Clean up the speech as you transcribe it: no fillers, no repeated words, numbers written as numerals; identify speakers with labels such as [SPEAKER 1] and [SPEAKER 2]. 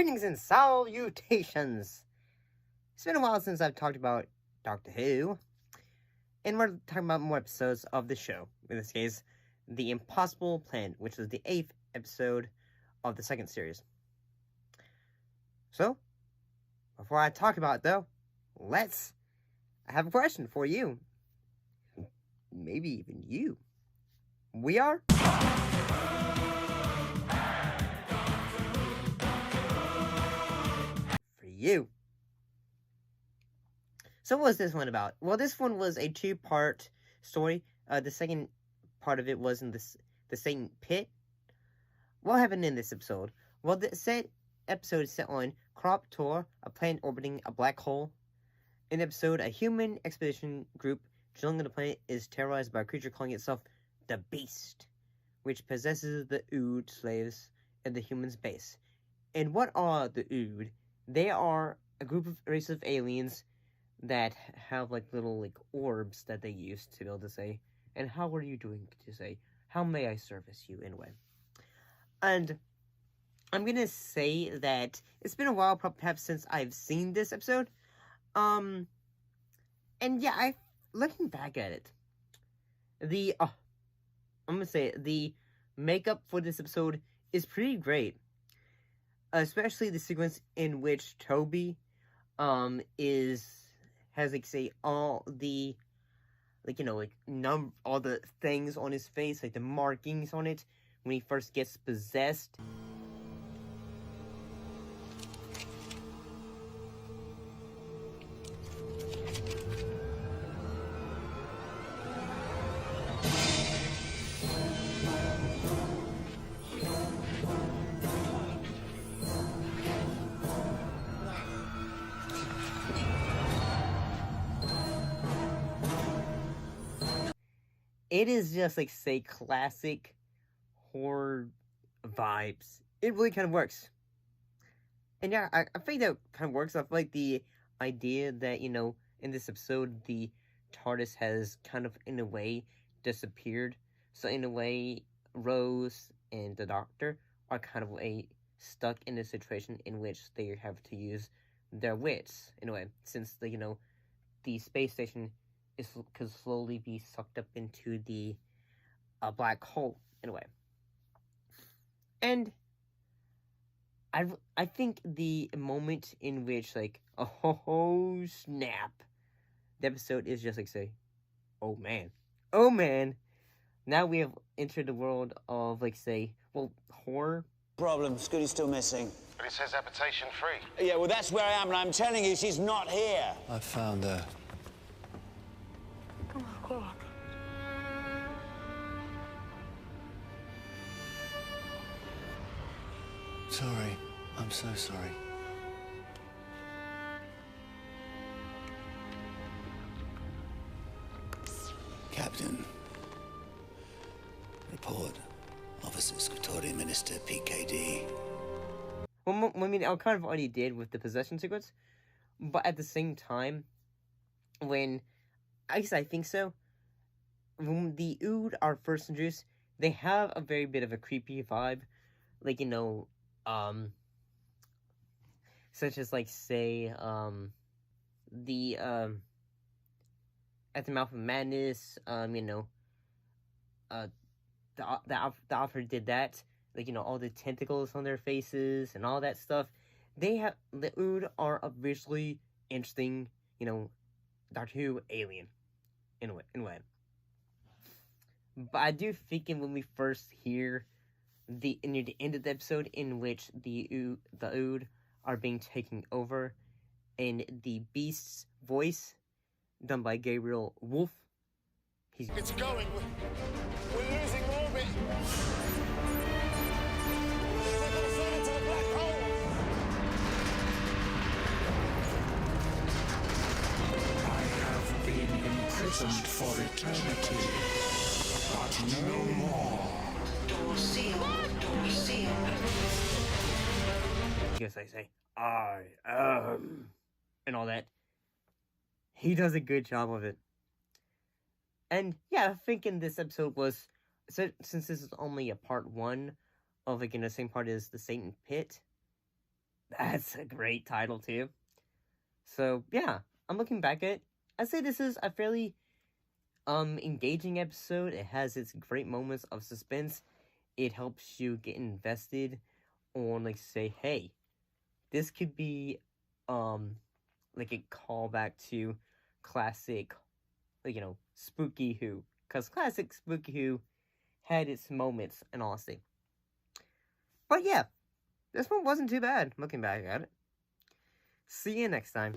[SPEAKER 1] Greetings and salutations! It's been a while since I've talked about Doctor Who, and we're talking about more episodes of the show. In this case, The Impossible Plan, which is the 8th episode of the second series. So, before I talk about it though, I have a question for you. Maybe even you. We are? For you. So what was this one about? Well, this one was a two-part story. The second part of it was in the Satan Pit. What happened in this episode? Well, the said episode is set on Krop Tor, a planet orbiting a black hole. In the episode, a human expedition group drilling on the planet is terrorized by a creature calling itself the Beast, which possesses the Ood slaves at the humans' base. And what are the Ood? They are a group of race of aliens that have little orbs that they use to be able to say, and how are you doing to say, how may I service you anyway? And I'm gonna say that it's been a while perhaps since I've seen this episode. And yeah, looking back at it, I'm gonna say it, the makeup for this episode is pretty great. Especially the sequence in which Toby has all the all the things on his face, the markings on it when he first gets possessed. It is just classic horror vibes. It really kind of works. And yeah, I think that kind of works. I feel like the idea that, in this episode, the TARDIS has kind of, in a way, disappeared. So in a way, Rose and the Doctor are kind of stuck in a situation in which they have to use their wits, in a way, since the space station could slowly be sucked up into the black hole, in a way. And I think the moment in which oh snap, the episode is just say, oh man, now we have entered the world of horror.
[SPEAKER 2] Problem, Scooty's still missing.
[SPEAKER 3] But it says habitation free.
[SPEAKER 2] Yeah, well that's where I am, and I'm telling you, she's not here.
[SPEAKER 4] I found her.
[SPEAKER 5] Oh, God.
[SPEAKER 4] Sorry. I'm so sorry. Captain. Report. Officer Scriptori, Minister PKD.
[SPEAKER 1] Well, I mean, I kind of already did with the possession sequence, but at the same time, when I think so. When the Ood are first introduced, they have a very bit of a creepy vibe. Such as, say, the, at the Mouth of Madness, the author did that. All the tentacles on their faces and all that stuff. The Ood are a visually interesting, Doctor Who alien. In a way. But I do think when we first hear near the end of the episode in which the Ood are being taken over, and the Beast's voice, done by Gabriel Wolf,
[SPEAKER 3] It's going. We're losing orbit. We're going to fall into the black hole.
[SPEAKER 6] I have been imprisoned for eternity, but no more.
[SPEAKER 5] Door sealed. Door sealed.
[SPEAKER 1] Yes, I say, I am, and all that. He does a good job of it. And yeah, I think in this episode was, since this is only a part 1 of the same part as the Satan Pit, That's a great title too. So yeah, I'm looking back at it. I'd say this is a fairly engaging episode. It has its great moments of suspense. It helps you get invested on, like, say, hey, this could be like a callback to classic, like, Spooky Who, because classic Spooky Who had its moments, in honesty. But yeah, this one wasn't too bad looking back at it. See you next time.